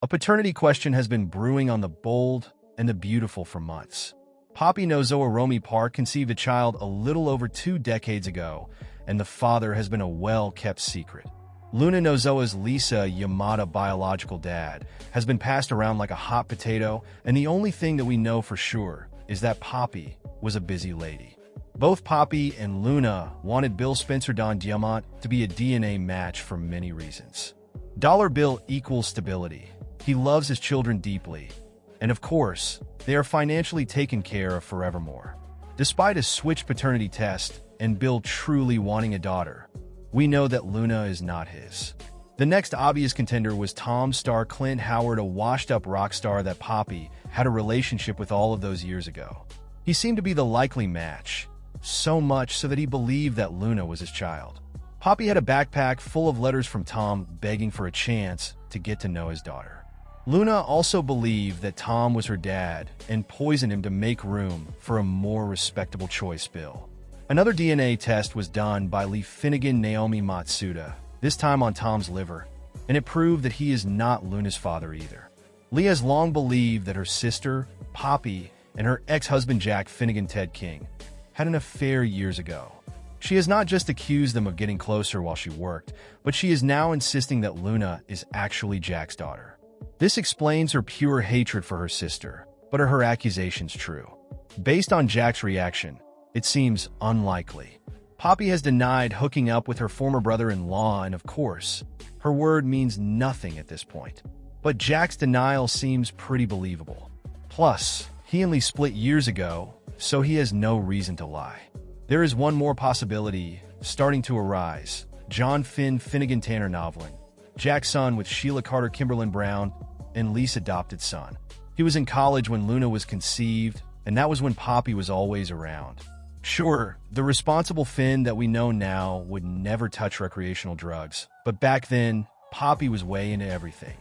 A paternity question has been brewing on the Bold and the Beautiful for months. Poppy Nozowa Romy Park conceived a child a little over 2 decades ago, and the father has been a well-kept secret. Luna Nozowa's Lisa Yamada biological dad has been passed around like a hot potato, and the only thing that we know for sure is that Poppy was a busy lady. Both Poppy and Luna wanted Bill Spencer Don Diamant to be a DNA match for many reasons. Dollar Bill equals stability. He loves his children deeply. And of course, they are financially taken care of forevermore. Despite a switch paternity test and Bill truly wanting a daughter, we know that Luna is not his. The next obvious contender was Tom star Clint Howard, a washed-up rock star that Poppy had a relationship with all of those years ago. He seemed to be the likely match, so much so that he believed that Luna was his child. Poppy had a backpack full of letters from Tom begging for a chance to get to know his daughter. Luna also believed that Tom was her dad and poisoned him to make room for a more respectable choice, Bill. Another DNA test was done by Lee Finnegan Naomi Matsuda, this time on Tom's liver, and it proved that he is not Luna's father either. Lee has long believed that her sister, Poppy, and her ex-husband Jack Finnegan Ted King had an affair years ago. She has not just accused them of getting closer while she worked, but she is now insisting that Luna is actually Jack's daughter. This explains her pure hatred for her sister, but are her accusations true? Based on Jack's reaction, it seems unlikely. Poppy has denied hooking up with her former brother-in-law, and of course, her word means nothing at this point. But Jack's denial seems pretty believable. Plus, he and Lee split years ago, so he has no reason to lie. There is one more possibility starting to arise. John Finn Finnegan Tanner Novlin, Jack's son with Sheila Carter Kimberlin Brown, and Lee's adopted son. He was in college when Luna was conceived, and that was when Poppy was always around. Sure, the responsible Finn that we know now would never touch recreational drugs, but back then, Poppy was way into everything.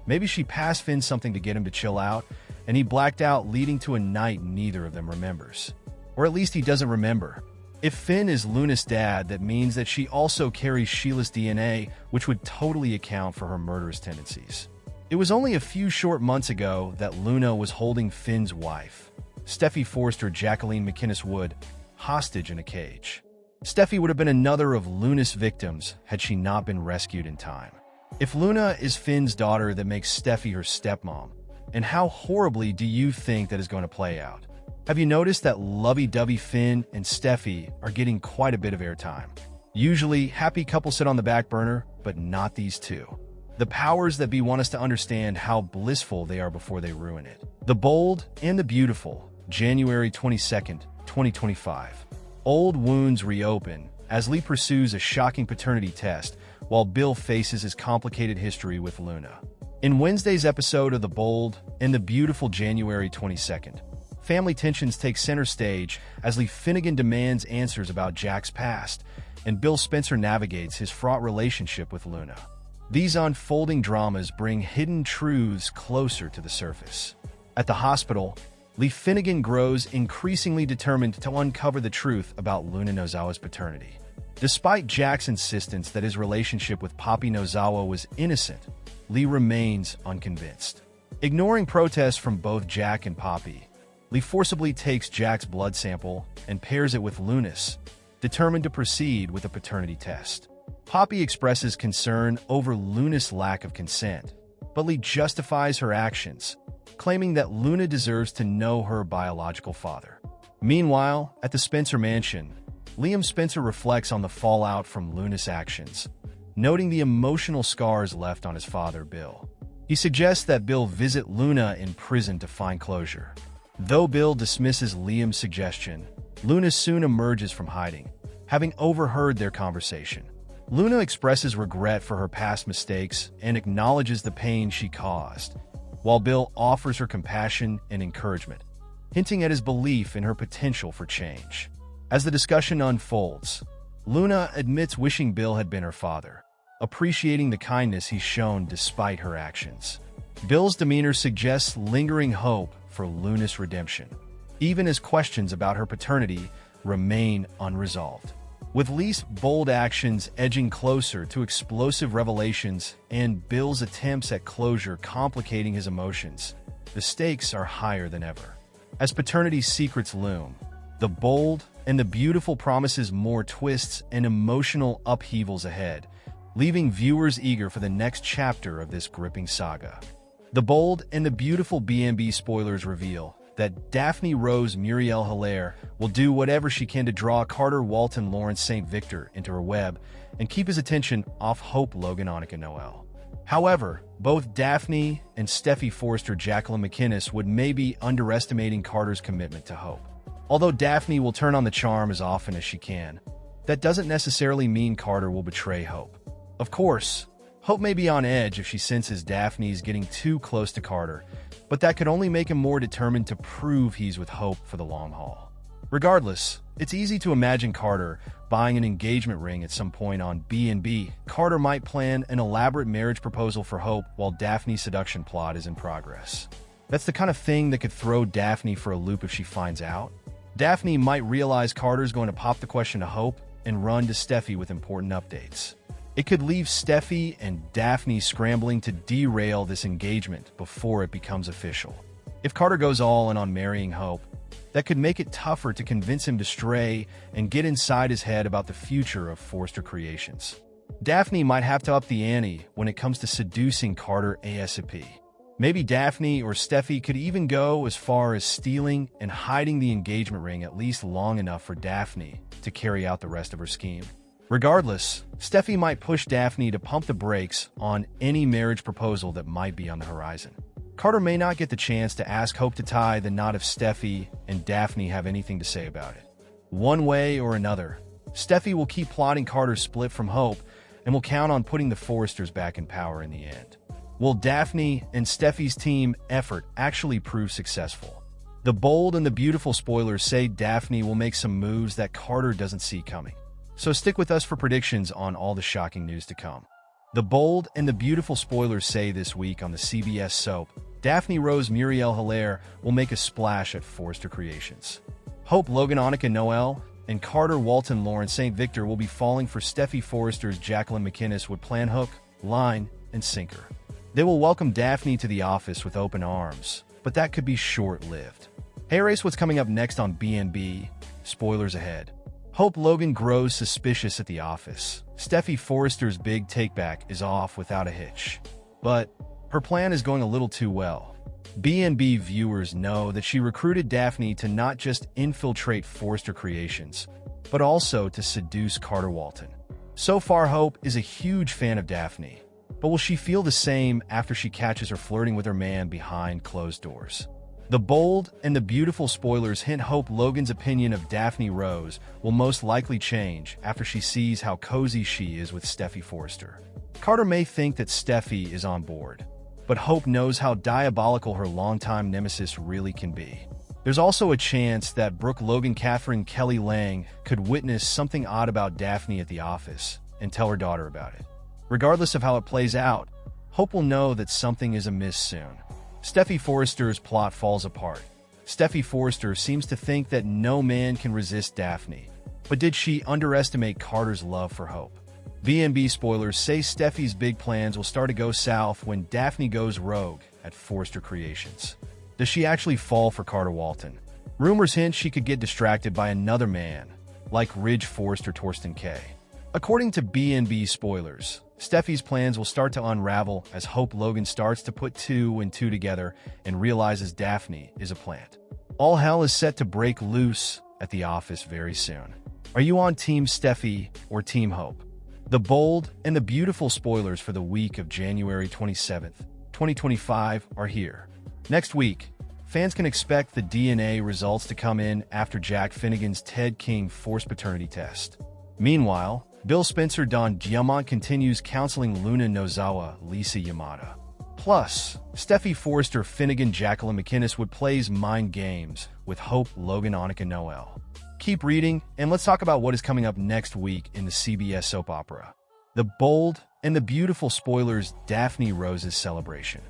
Maybe she passed Finn something to get him to chill out, and he blacked out, leading to a night neither of them remembers. Or at least he doesn't remember. If Finn is Luna's dad, that means that she also carries Sheila's DNA, which would totally account for her murderous tendencies. It was only a few short months ago that Luna was holding Finn's wife, Steffy Forster Jacqueline McInnes Wood, hostage in a cage. Steffy would have been another of Luna's victims had she not been rescued in time. If Luna is Finn's daughter, that makes Steffy her stepmom. And how horribly do you think that is going to play out? Have you noticed that lovey-dovey Finn and Steffy are getting quite a bit of airtime? Usually, happy couples sit on the back burner, but not these two. The powers that be want us to understand how blissful they are before they ruin it. The Bold and the Beautiful, January 22nd, 2025. Old wounds reopen as Lee pursues a shocking paternity test while Bill faces his complicated history with Luna. In Wednesday's episode of The Bold and the Beautiful, January 22nd, family tensions take center stage as Lee Finnegan demands answers about Jack's past, and Bill Spencer navigates his fraught relationship with Luna. These unfolding dramas bring hidden truths closer to the surface. At the hospital, Lee Finnegan grows increasingly determined to uncover the truth about Luna Nozowa's paternity. Despite Jack's insistence that his relationship with Poppy Nozowa was innocent, Lee remains unconvinced. Ignoring protests from both Jack and Poppy, Lee forcibly takes Jack's blood sample and pairs it with Luna's, determined to proceed with a paternity test. Poppy expresses concern over Luna's lack of consent, but Lee justifies her actions, claiming that Luna deserves to know her biological father. Meanwhile, at the Spencer mansion, Liam Spencer reflects on the fallout from Luna's actions, noting the emotional scars left on his father, Bill. He suggests that Bill visit Luna in prison to find closure. Though Bill dismisses Liam's suggestion, Luna soon emerges from hiding, having overheard their conversation. Luna expresses regret for her past mistakes and acknowledges the pain she caused, while Bill offers her compassion and encouragement, hinting at his belief in her potential for change. As the discussion unfolds, Luna admits wishing Bill had been her father, appreciating the kindness he's shown despite her actions. Bill's demeanor suggests lingering hope for Luna's redemption, even as questions about her paternity remain unresolved. With Lee's bold actions edging closer to explosive revelations and Bill's attempts at closure complicating his emotions, the stakes are higher than ever. As paternity's secrets loom, The Bold and the Beautiful promises more twists and emotional upheavals ahead, leaving viewers eager for the next chapter of this gripping saga. The Bold and the Beautiful B&B spoilers reveal that Daphne Rose Muriel Hilaire will do whatever she can to draw Carter Walton Lawrence St. Victor into her web and keep his attention off Hope Logan Annika Noel. However, both Daphne and Steffy Forrester Jacqueline McInnes would maybe underestimating Carter's commitment to Hope. Although Daphne will turn on the charm as often as she can, that doesn't necessarily mean Carter will betray Hope. Of course, Hope may be on edge if she senses Daphne's getting too close to Carter, but that could only make him more determined to prove he's with Hope for the long haul. Regardless, it's easy to imagine Carter buying an engagement ring at some point on B&B. Carter might plan an elaborate marriage proposal for Hope while Daphne's seduction plot is in progress. That's the kind of thing that could throw Daphne for a loop if she finds out. Daphne might realize Carter's going to pop the question to Hope and run to Steffy with important updates. It could leave Steffy and Daphne scrambling to derail this engagement before it becomes official. If Carter goes all in on marrying Hope, that could make it tougher to convince him to stray and get inside his head about the future of Forrester Creations. Daphne might have to up the ante when it comes to seducing Carter ASAP. Maybe Daphne or Steffy could even go as far as stealing and hiding the engagement ring at least long enough for Daphne to carry out the rest of her scheme. Regardless, Steffy might push Daphne to pump the brakes on any marriage proposal that might be on the horizon. Carter may not get the chance to ask Hope to tie the knot if Steffy and Daphne have anything to say about it. One way or another, Steffy will keep plotting Carter's split from Hope and will count on putting the Forresters back in power in the end. Will Daphne and Steffy's team effort actually prove successful? The Bold and the Beautiful spoilers say Daphne will make some moves that Carter doesn't see coming. So stick with us for predictions on all the shocking news to come. The Bold and the Beautiful spoilers say this week on the CBS soap, Daphne Rose Muriel Hilaire will make a splash at Forrester Creations. Hope Logan Annika Noel and Carter Walton Lawrence St. Victor will be falling for Steffy Forrester's Jacqueline McInnes would plan hook, line, and sinker. They will welcome Daphne to the office with open arms, but that could be short-lived. Hey Race, what's coming up next on B&B? Spoilers ahead. Hope Logan grows suspicious at the office. Steffy Forrester's big takeback is off without a hitch. But her plan is going a little too well. B&B viewers know that she recruited Daphne to not just infiltrate Forrester Creations, but also to seduce Carter Walton. So far, Hope is a huge fan of Daphne. But will she feel the same after she catches her flirting with her man behind closed doors? The Bold and the Beautiful spoilers hint Hope Logan's opinion of Daphne Rose will most likely change after she sees how cozy she is with Steffy Forrester. Carter may think that Steffy is on board, but Hope knows how diabolical her longtime nemesis really can be. There's also a chance that Brooke Logan Catherine Kelly Lang could witness something odd about Daphne at the office and tell her daughter about it. Regardless of how it plays out, Hope will know that something is amiss soon. Steffy Forrester's plot falls apart. Steffy Forrester seems to think that no man can resist Daphne. But did she underestimate Carter's love for Hope? B&B spoilers say Steffy's big plans will start to go south when Daphne goes rogue at Forrester Creations. Does she actually fall for Carter Walton? Rumors hint she could get distracted by another man, like Ridge Forrester Torsten K. According to B&B spoilers, Steffy's plans will start to unravel as Hope Logan starts to put two and two together and realizes Daphne is a plant. All hell is set to break loose at the office very soon. Are you on Team Steffy or Team Hope? The Bold and the Beautiful spoilers for the week of January 27th, 2025 are here. Next week, fans can expect the DNA results to come in after Jack Finnegan's Ted King forced paternity test. Meanwhile, Bill Spencer Don Giamont continues counseling Luna Nozawa Lisa Yamada. Plus, Steffy Forrester Finnegan Jacqueline McInnes would plays mind games with Hope Logan Annika Noel. Keep reading, and let's talk about what is coming up next week in the CBS soap opera. The Bold and the Beautiful spoilers Daphne Rose's celebration.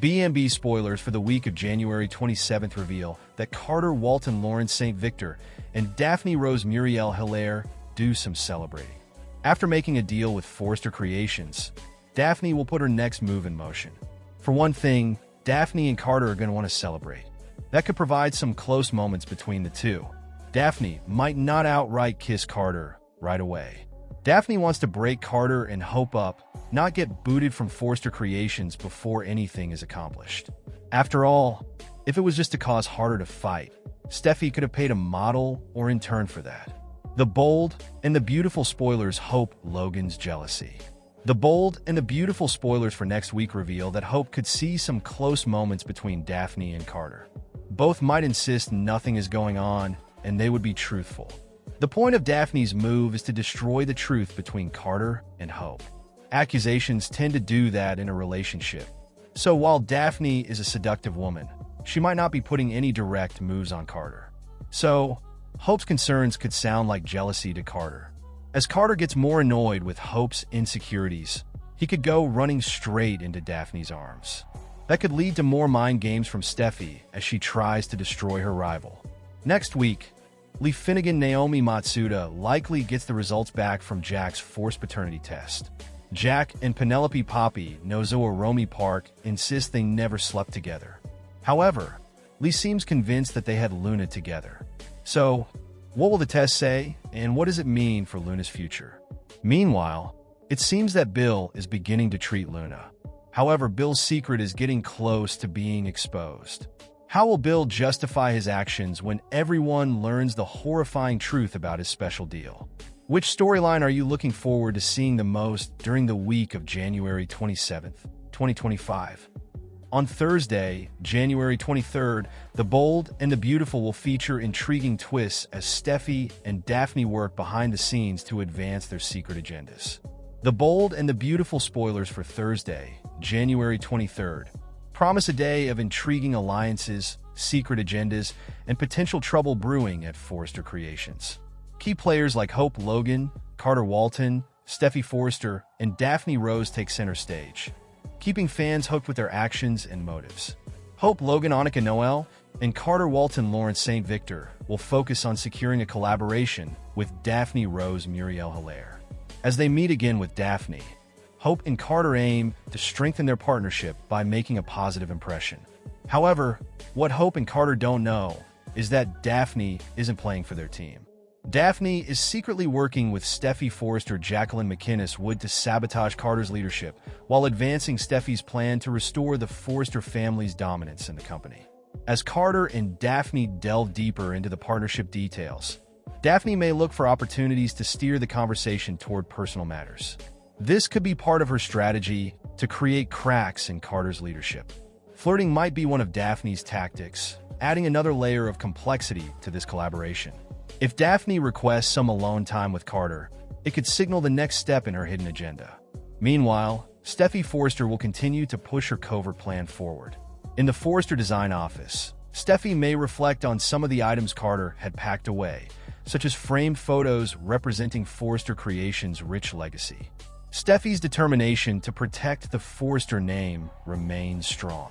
B&B spoilers for the week of January 27th reveal that Carter Walton Lawrence St. Victor and Daphne Rose Muriel Hilaire do some celebrating. After making a deal with Forrester Creations, Daphne will put her next move in motion. For one thing, Daphne and Carter are going to want to celebrate. That could provide some close moments between the two. Daphne might not outright kiss Carter right away. Daphne wants to break Carter and Hope up, not get booted from Forrester Creations before anything is accomplished. After all, if it was just to cause Harder to fight, Steffy could have paid a model or intern for that. The bold and the beautiful spoilers Hope Logan's jealousy. The bold and the beautiful spoilers for next week reveal that Hope could see some close moments between Daphne and Carter. Both might insist nothing is going on, and they would be truthful. The point of Daphne's move is to destroy the truth between Carter and Hope. Accusations tend to do that in a relationship. So while Daphne is a seductive woman, she might not be putting any direct moves on Carter. So, Hope's concerns could sound like jealousy to Carter. As Carter gets more annoyed with Hope's insecurities, he could go running straight into Daphne's arms. That could lead to more mind games from Steffy as she tries to destroy her rival. Next week, Lee Finnegan Naomi Matsuda likely gets the results back from Jack's forced paternity test. Jack and Penelope Poppy Nozoa Romy Park insist they never slept together. However, Lee seems convinced that they had Luna together. So, what will the test say, and what does it mean for Luna's future? Meanwhile, it seems that Bill is beginning to treat Luna. However, Bill's secret is getting close to being exposed. How will Bill justify his actions when everyone learns the horrifying truth about his special deal? Which storyline are you looking forward to seeing the most during the week of January 27th, 2025? On Thursday, January 23rd, The Bold and the Beautiful will feature intriguing twists as Steffy and Daphne work behind the scenes to advance their secret agendas. The Bold and the Beautiful spoilers for Thursday, January 23rd, promise a day of intriguing alliances, secret agendas, and potential trouble brewing at Forrester Creations. Key players like Hope Logan, Carter Walton, Steffy Forrester, and Daphne Rose take center stage, keeping fans hooked with their actions and motives. Hope Logan Annika Noel and Carter Walton Lawrence St. Victor will focus on securing a collaboration with Daphne Rose Muriel Hilaire. As they meet again with Daphne, Hope and Carter aim to strengthen their partnership by making a positive impression. However, what Hope and Carter don't know is that Daphne isn't playing for their team. Daphne is secretly working with Steffy Forrester Jacqueline McInnes Wood to sabotage Carter's leadership while advancing Steffy's plan to restore the Forrester family's dominance in the company. As Carter and Daphne delve deeper into the partnership details, Daphne may look for opportunities to steer the conversation toward personal matters. This could be part of her strategy to create cracks in Carter's leadership. Flirting might be one of Daphne's tactics, adding another layer of complexity to this collaboration. If Daphne requests some alone time with Carter, it could signal the next step in her hidden agenda. Meanwhile, Steffy Forrester will continue to push her covert plan forward. In the Forrester design office, Steffy may reflect on some of the items Carter had packed away, such as framed photos representing Forrester Creations' rich legacy. Steffy's determination to protect the Forrester name remains strong.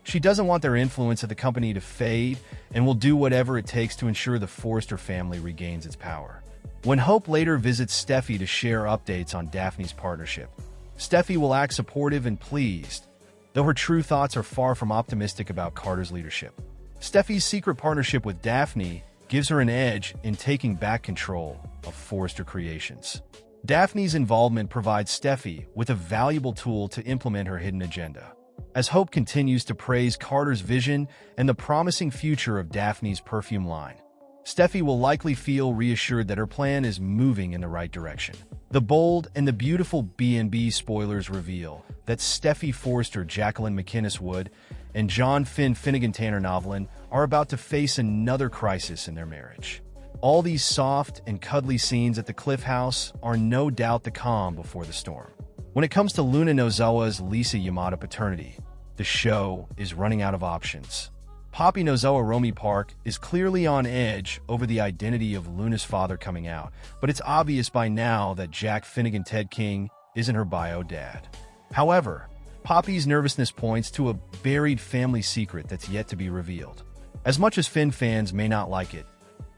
She doesn't want their influence at the company to fade and will do whatever it takes to ensure the Forrester family regains its power. When Hope later visits Steffy to share updates on Daphne's partnership, Steffy will act supportive and pleased, though her true thoughts are far from optimistic about Carter's leadership. Steffy's secret partnership with Daphne gives her an edge in taking back control of Forrester Creations. Daphne's involvement provides Steffy with a valuable tool to implement her hidden agenda. As Hope continues to praise Carter's vision and the promising future of Daphne's perfume line, Steffy will likely feel reassured that her plan is moving in the right direction. The Bold and the Beautiful B&B spoilers reveal that Steffy Forrester Jacqueline McInnes Wood and John Finn Finnegan Tanner Novelin are about to face another crisis in their marriage. All these soft and cuddly scenes at the Cliff House are no doubt the calm before the storm. When it comes to Luna Nozowa's Lisa Yamada paternity, the show is running out of options. Poppy Nozoa Romy Park is clearly on edge over the identity of Luna's father coming out, but it's obvious by now that Jack Finnegan Ted King isn't her bio dad. However, Poppy's nervousness points to a buried family secret that's yet to be revealed. As much as Finn fans may not like it,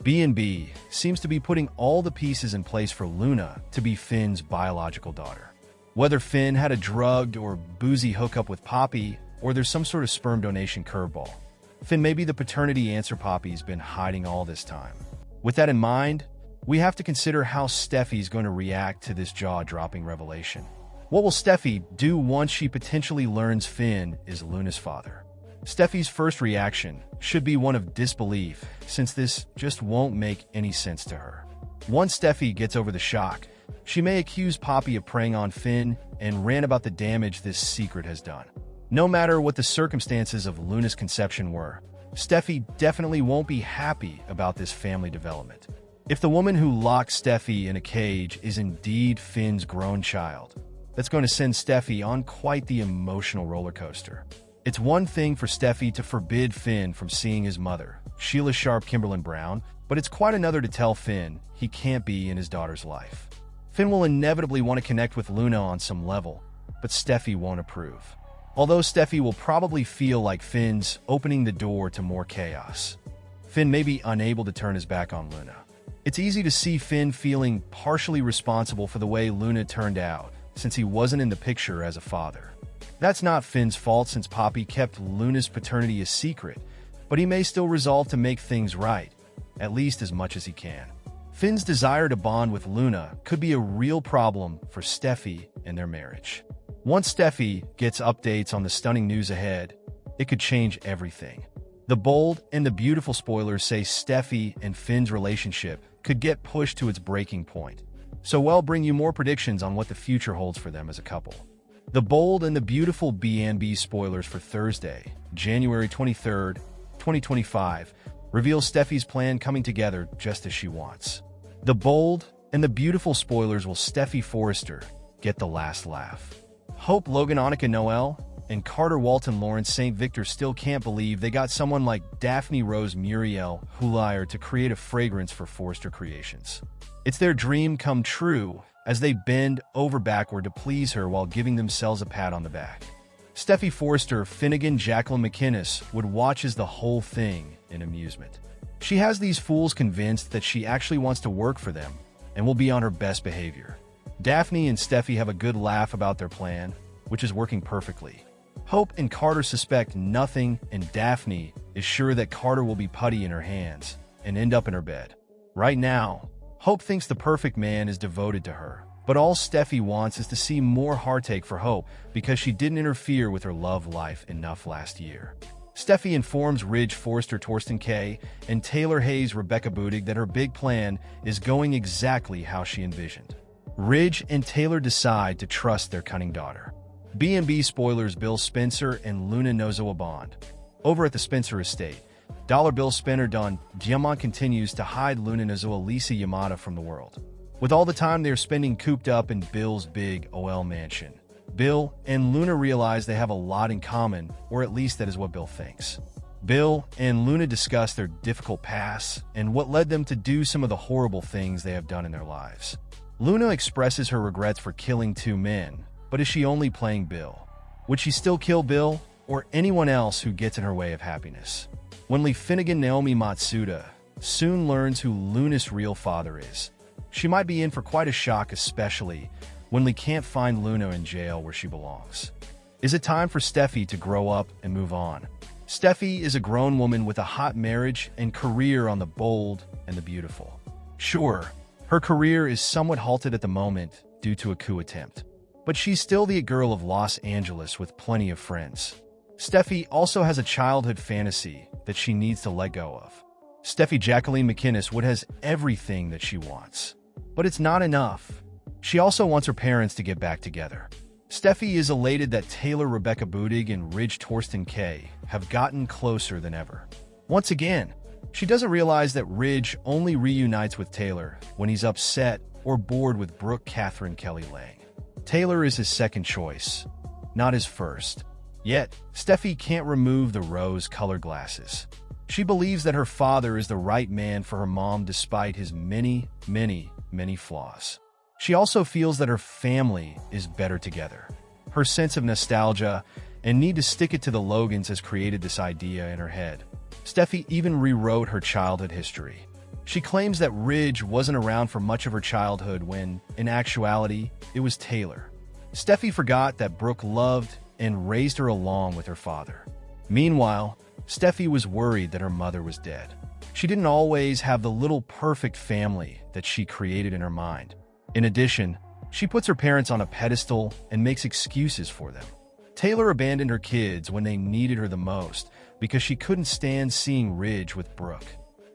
B&B seems to be putting all the pieces in place for Luna to be Finn's biological daughter. Whether Finn had a drugged or boozy hookup with Poppy, or there's some sort of sperm donation curveball, Finn may be the paternity answer Poppy's been hiding all this time. With that in mind, we have to consider how Steffy's going to react to this jaw-dropping revelation. What will Steffy do once she potentially learns Finn is Luna's father? Steffy's first reaction should be one of disbelief, since this just won't make any sense to her. Once Steffy gets over the shock, she may accuse Poppy of preying on Finn and rant about the damage this secret has done. No matter what the circumstances of Luna's conception were, Steffy definitely won't be happy about this family development. If the woman who locked Steffy in a cage is indeed Finn's grown child, that's going to send Steffy on quite the emotional roller coaster. It's one thing for Steffy to forbid Finn from seeing his mother, Sheila Sharp Kimberlin Brown, but it's quite another to tell Finn he can't be in his daughter's life. Finn will inevitably want to connect with Luna on some level, but Steffy won't approve. Although Steffy will probably feel like Finn's opening the door to more chaos, Finn may be unable to turn his back on Luna. It's easy to see Finn feeling partially responsible for the way Luna turned out, since he wasn't in the picture as a father. That's not Finn's fault since Poppy kept Luna's paternity a secret, but he may still resolve to make things right, at least as much as he can. Finn's desire to bond with Luna could be a real problem for Steffy and their marriage. Once Steffy gets updates on the stunning news ahead, it could change everything. The bold and the beautiful spoilers say Steffy and Finn's relationship could get pushed to its breaking point. So we'll bring you more predictions on what the future holds for them as a couple. The bold and the beautiful B&B spoilers for Thursday, January 23rd, 2025, reveal Steffy's plan coming together just as she wants. The bold and the beautiful spoilers will Steffy Forrester get the last laugh. Hope Logan Annika Noel and Carter Walton Lawrence St. Victor still can't believe they got someone like Daphne Rose Muriel Hulier to create a fragrance for Forrester Creations. It's their dream come true as they bend over backward to please her while giving themselves a pat on the back. Steffy Forrester, Finnegan, Jacqueline McInnes would watch as the whole thing in amusement. She has these fools convinced that she actually wants to work for them and will be on her best behavior. Daphne and Steffy have a good laugh about their plan, which is working perfectly. Hope and Carter suspect nothing, and Daphne is sure that Carter will be putty in her hands and end up in her bed. Right now, Hope thinks the perfect man is devoted to her, but all Steffy wants is to see more heartache for Hope because she didn't interfere with her love life enough last year. Steffy informs Ridge Forrester Torsten K. and Taylor Hayes Rebecca Budig that her big plan is going exactly how she envisioned. Ridge and Taylor decide to trust their cunning daughter. B&B spoilers Bill Spencer and Luna Nozoa bond. Over at the Spencer estate, Dollar Bill spinner Don Diamond continues to hide Luna Nozoa Lisa Yamada from the world. With all the time they're spending cooped up in Bill's big OL mansion, Bill and Luna realize they have a lot in common, or at least that is what Bill thinks. Bill and Luna discuss their difficult past and what led them to do some of the horrible things they have done in their lives. Luna expresses her regrets for killing 2 men, but is she only playing Bill? Would she still kill Bill or anyone else who gets in her way of happiness? When Finnegan Naomi Matsuda soon learns who Luna's real father is, she might be in for quite a shock, especially when Lee can't find Luna in jail where she belongs. Is it time for Steffy to grow up and move on? Steffy is a grown woman with a hot marriage and career on the bold and the beautiful. Sure, her career is somewhat halted at the moment due to a coup attempt, but she's still the girl of Los Angeles with plenty of friends. Steffy also has a childhood fantasy that she needs to let go of. Steffy Jacqueline McInnes Wood has everything that she wants, but it's not enough. She also wants her parents to get back together. Steffy is elated that Taylor Rebecca Budig and Ridge Torsten K. have gotten closer than ever. Once again, she doesn't realize that Ridge only reunites with Taylor when he's upset or bored with Brooke Catherine Kelly Lang. Taylor is his second choice, not his first. Yet, Steffy can't remove the rose-colored glasses. She believes that her father is the right man for her mom despite his many, many, many flaws. She also feels that her family is better together. Her sense of nostalgia and need to stick it to the Logans has created this idea in her head. Steffy even rewrote her childhood history. She claims that Ridge wasn't around for much of her childhood when, in actuality, it was Taylor. Steffy forgot that Brooke loved and raised her along with her father. Meanwhile, Steffy was worried that her mother was dead. She didn't always have the little perfect family that she created in her mind. In addition, she puts her parents on a pedestal and makes excuses for them. Taylor abandoned her kids when they needed her the most because she couldn't stand seeing Ridge with Brooke.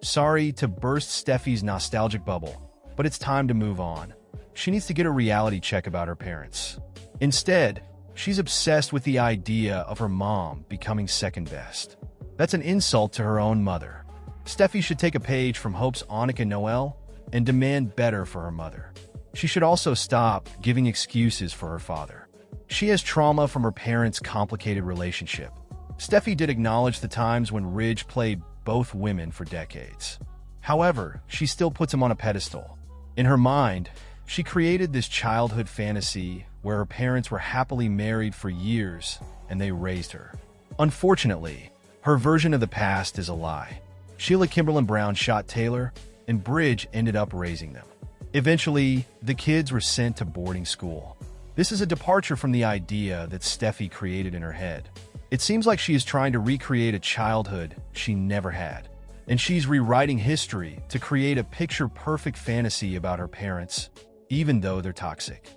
Sorry to burst Steffy's nostalgic bubble, but it's time to move on. She needs to get a reality check about her parents. Instead, she's obsessed with the idea of her mom becoming second best. That's an insult to her own mother. Steffy should take a page from Hope's Annika Noel and demand better for her mother. She should also stop giving excuses for her father. She has trauma from her parents' complicated relationship. Steffy did acknowledge the times when Ridge played both women for decades. However, she still puts him on a pedestal. In her mind, she created this childhood fantasy where her parents were happily married for years and they raised her. Unfortunately, her version of the past is a lie. Sheila Kimberlin Brown shot Taylor, and Bridge ended up raising them. Eventually, the kids were sent to boarding school. This is a departure from the idea that Steffy created in her head. It seems like she is trying to recreate a childhood she never had, and she's rewriting history to create a picture-perfect fantasy about her parents, even though they're toxic.